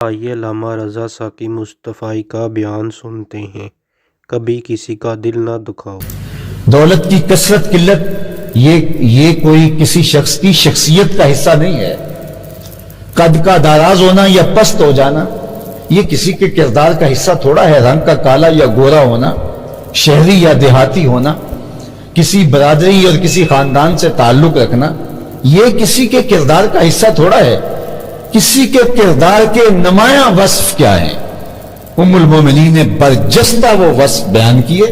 آئیے علامہ رضا ساکی مصطفی کا بیان سنتے ہیں۔ کبھی کسی کا دل نہ دکھاؤ۔ دولت کی کثرت قلت یہ کوئی کسی شخص کی شخصیت کا حصہ نہیں ہے۔ قد کا دراز ہونا یا پست ہو جانا یہ کسی کے کردار کا حصہ تھوڑا ہے۔ رنگ کا کالا یا گورا ہونا، شہری یا دیہاتی ہونا، کسی برادری اور کسی خاندان سے تعلق رکھنا یہ کسی کے کردار کا حصہ تھوڑا ہے۔ کسی کے کردار کے نمایاں وصف کیا ہیں؟ ام المومنین نے برجستہ وہ وصف بیان کیے،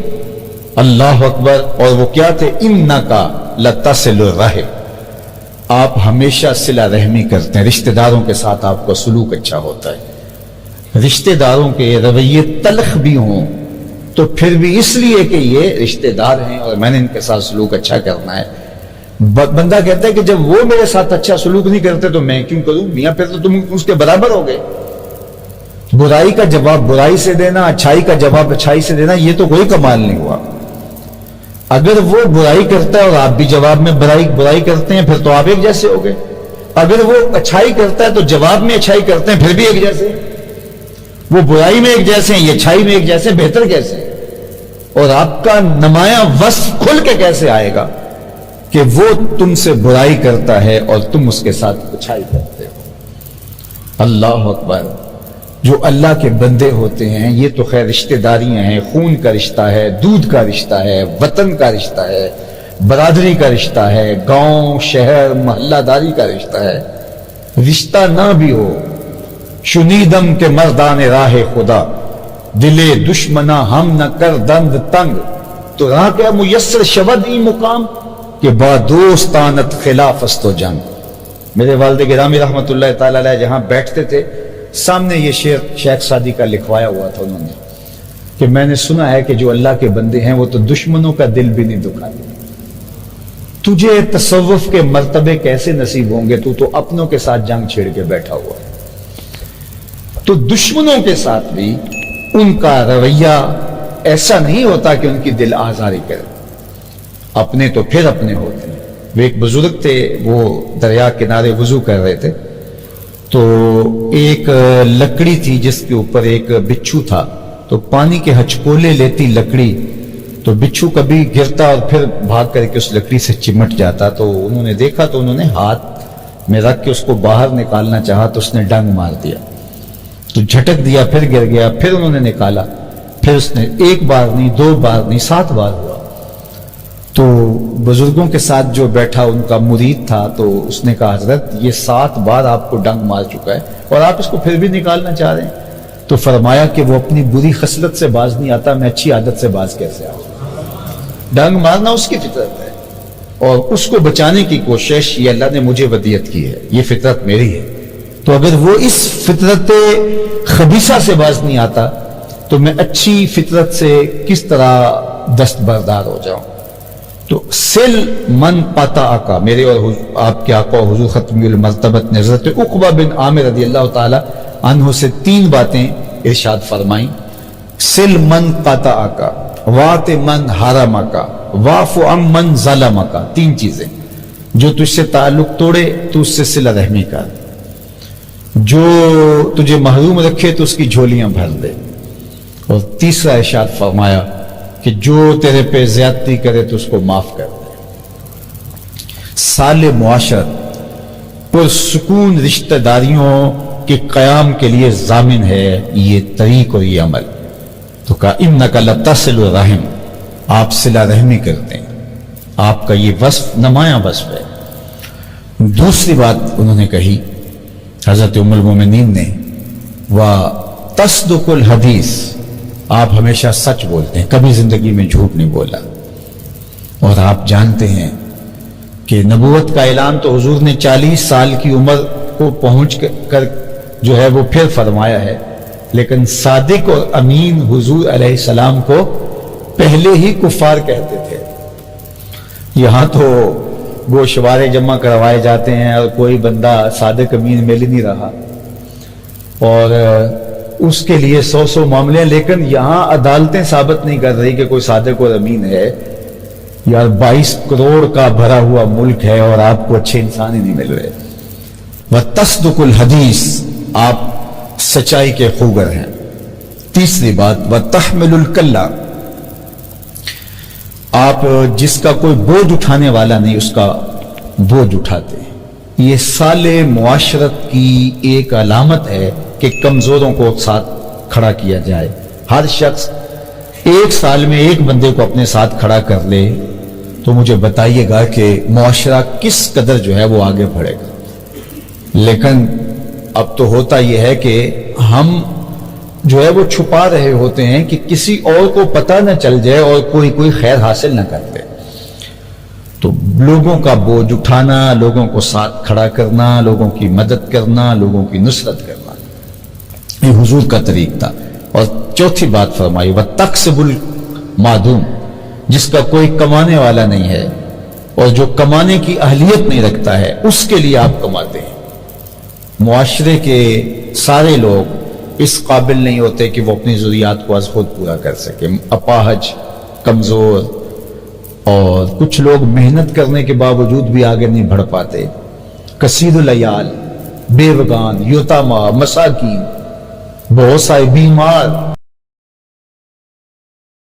اللہ اکبر، اور وہ کیا تھے؟ انکا لتصل الرحم، آپ ہمیشہ صلہ رحمی کرتے ہیں، رشتہ داروں کے ساتھ آپ کا سلوک اچھا ہوتا ہے۔ رشتہ داروں کے رویے تلخ بھی ہوں تو پھر بھی اس لیے کہ یہ رشتہ دار ہیں اور میں نے ان کے ساتھ سلوک اچھا کرنا ہے۔ بندہ کہتا ہے کہ جب وہ میرے ساتھ اچھا سلوک نہیں کرتے تو میں کیوں کروں؟ میاں پھر تو تم اس کے برابر ہو گئے۔ برائی کا جواب برائی سے دینا، اچھائی کا جواب اچھائی سے دینا، یہ تو کوئی کمال نہیں ہوا۔ اگر وہ برائی کرتا ہے اور آپ بھی جواب میں برائی کرتے ہیں پھر تو آپ ایک جیسے ہو گئے۔ اگر وہ اچھائی کرتا ہے تو جواب میں اچھائی کرتے ہیں پھر بھی ایک جیسے۔ وہ برائی میں ایک جیسے ہیں، یہ اچھائی میں ایک جیسے، بہتر کیسے؟ اور آپ کا نمایاں وصف کھل کے کیسے آئے گا کہ وہ تم سے برائی کرتا ہے اور تم اس کے ساتھ اچھائی کرتے ہو؟ اللہ اکبر۔ جو اللہ کے بندے ہوتے ہیں یہ تو خیر رشتہ داریاں ہیں، خون کا رشتہ ہے، دودھ کا رشتہ ہے، وطن کا رشتہ ہے، برادری کا رشتہ ہے، گاؤں شہر محلہ داری کا رشتہ ہے۔ رشتہ نہ بھی ہو، شنیدم کے مردان راہ خدا، دلے دشمنا ہم نہ کر دند تنگ، تو راہ کیا میسر شود ای مقام کہ با دوستانت خلاف است و جنگ۔ میرے والد گرامی رحمت اللہ تعالی علیہ جہاں بیٹھتے تھے سامنے یہ شعر شیخ سعدی کا لکھوایا ہوا تھا انہوں نے کہ میں نے سنا ہے کہ جو اللہ کے بندے ہیں وہ تو دشمنوں کا دل بھی نہیں دکھاتے۔ تجھے تصوف کے مرتبے کیسے نصیب ہوں گے؟ تو اپنوں کے ساتھ جنگ چھیڑ کے بیٹھا ہوا ہے۔ تو دشمنوں کے ساتھ بھی ان کا رویہ ایسا نہیں ہوتا کہ ان کی دل آزاری کرے، اپنے تو پھر اپنے ہوتے ہیں۔ وہ ایک بزرگ تھے، وہ دریا کنارے وضو کر رہے تھے تو ایک لکڑی تھی جس کے اوپر ایک بچھو تھا، تو پانی کے ہچکولے لیتی لکڑی تو بچھو کبھی گرتا اور پھر بھاگ کر کے اس لکڑی سے چمٹ جاتا۔ تو انہوں نے دیکھا تو انہوں نے ہاتھ میں رکھ کے اس کو باہر نکالنا چاہا تو اس نے ڈنگ مار دیا، تو جھٹک دیا، پھر گر گیا، پھر انہوں نے نکالا، پھر اس نے ایک بار نہیں، دو بار نہیں، 7 بار ہوا۔ تو بزرگوں کے ساتھ جو بیٹھا ان کا مرید تھا تو اس نے کہا حضرت یہ 7 بار آپ کو ڈنگ مار چکا ہے اور آپ اس کو پھر بھی نکالنا چاہ رہے ہیں؟ تو فرمایا کہ وہ اپنی بری خصلت سے باز نہیں آتا، میں اچھی عادت سے باز کیسے آؤں؟ ڈنگ مارنا اس کی فطرت ہے اور اس کو بچانے کی کوشش یہ اللہ نے مجھے ودیت کی ہے، یہ فطرت میری ہے۔ تو اگر وہ اس فطرت خبیثہ سے باز نہیں آتا تو میں اچھی فطرت سے کس طرح دستبردار ہو جاؤں؟ تو سل من پاتا آقا، میرے اور آپ کے آقا حضور ختمی المرتبت نے حضرت عقبہ بن عامر رضی اللہ تعالی عنہ سے 3 باتیں ارشاد فرمائیں۔ سل من پاتا آقا، وات من حرم آقا، واف عن من ظلم آقا، 3 چیزیں۔ جو تجھ سے تعلق توڑے تو اس سے صلہ رحمی کر، جو تجھے محروم رکھے تو اس کی جھولیاں بھر دے، اور تیسرا ارشاد فرمایا کہ جو تیرے پہ زیادتی کرے تو اس کو معاف کر دے۔ سال معاشرت پرسکون رشتہ داریوں کے قیام کے لیے ضامن ہے یہ طریق اور یہ عمل۔ تو کہا انک لتصل الرحم، آپ صلہ رحمی کرتے ہیں، آپ کا یہ وصف نمایاں وصف ہے۔ دوسری بات انہوں نے کہی حضرت ام المومنین نے، وتصدق الحدیث، آپ ہمیشہ سچ بولتے ہیں، کبھی زندگی میں جھوٹ نہیں بولا۔ اور آپ جانتے ہیں کہ نبوت کا اعلان تو حضور نے 40 سال کی عمر کو پہنچ کر جو ہے وہ پھر فرمایا ہے، لیکن صادق اور امین حضور علیہ السلام کو پہلے ہی کفار کہتے تھے۔ یہاں تو گوشوارے جمع کروائے جاتے ہیں اور کوئی بندہ صادق امین مل ہی نہیں رہا، اور اس کے لیے 100 معاملے ہیں، لیکن یہاں عدالتیں ثابت نہیں کر رہی کہ کوئی صادق اور امین ہے۔ یار 22 کروڑ کا بھرا ہوا ملک ہے اور آپ کو اچھے انسان ہی نہیں مل رہے۔ وتصدق الحدیث، آپ سچائی کے خوگر ہیں۔ تیسری بات، وَتَحْمِلُ الْكَلَّ، آپ جس کا کوئی بوجھ اٹھانے والا نہیں اس کا بوجھ اٹھاتے۔ یہ صالح معاشرت کی ایک علامت ہے کہ کمزوروں کو ساتھ کھڑا کیا جائے۔ ہر شخص ایک سال میں ایک بندے کو اپنے ساتھ کھڑا کر لے تو مجھے بتائیے گا کہ معاشرہ کس قدر جو ہے وہ آگے بڑھے گا۔ لیکن اب تو ہوتا یہ ہے کہ ہم جو ہے وہ چھپا رہے ہوتے ہیں کہ کسی اور کو پتہ نہ چل جائے اور کوئی خیر حاصل نہ کرتے۔ تو لوگوں کا بوجھ اٹھانا، لوگوں کو ساتھ کھڑا کرنا، لوگوں کی مدد کرنا، لوگوں کی نصرت کرنا، یہ حضور کا طریق تھا۔ اور چوتھی بات فرمائی، وَتَقْسِبُ الْمَعْدُومَ، جس کا کوئی کمانے والا نہیں ہے اور جو کمانے کی اہلیت نہیں رکھتا ہے اس کے لیے آپ کماتے ہیں۔ معاشرے کے سارے لوگ اس قابل نہیں ہوتے کہ وہ اپنی ضروریات کو از خود پورا کر سکیں، اپاہج، کمزور، اور کچھ لوگ محنت کرنے کے باوجود بھی آگے نہیں بڑھ پاتے، کثیر العیال، بیوگان، یتاما، مساکین، بہت سارے بیمار،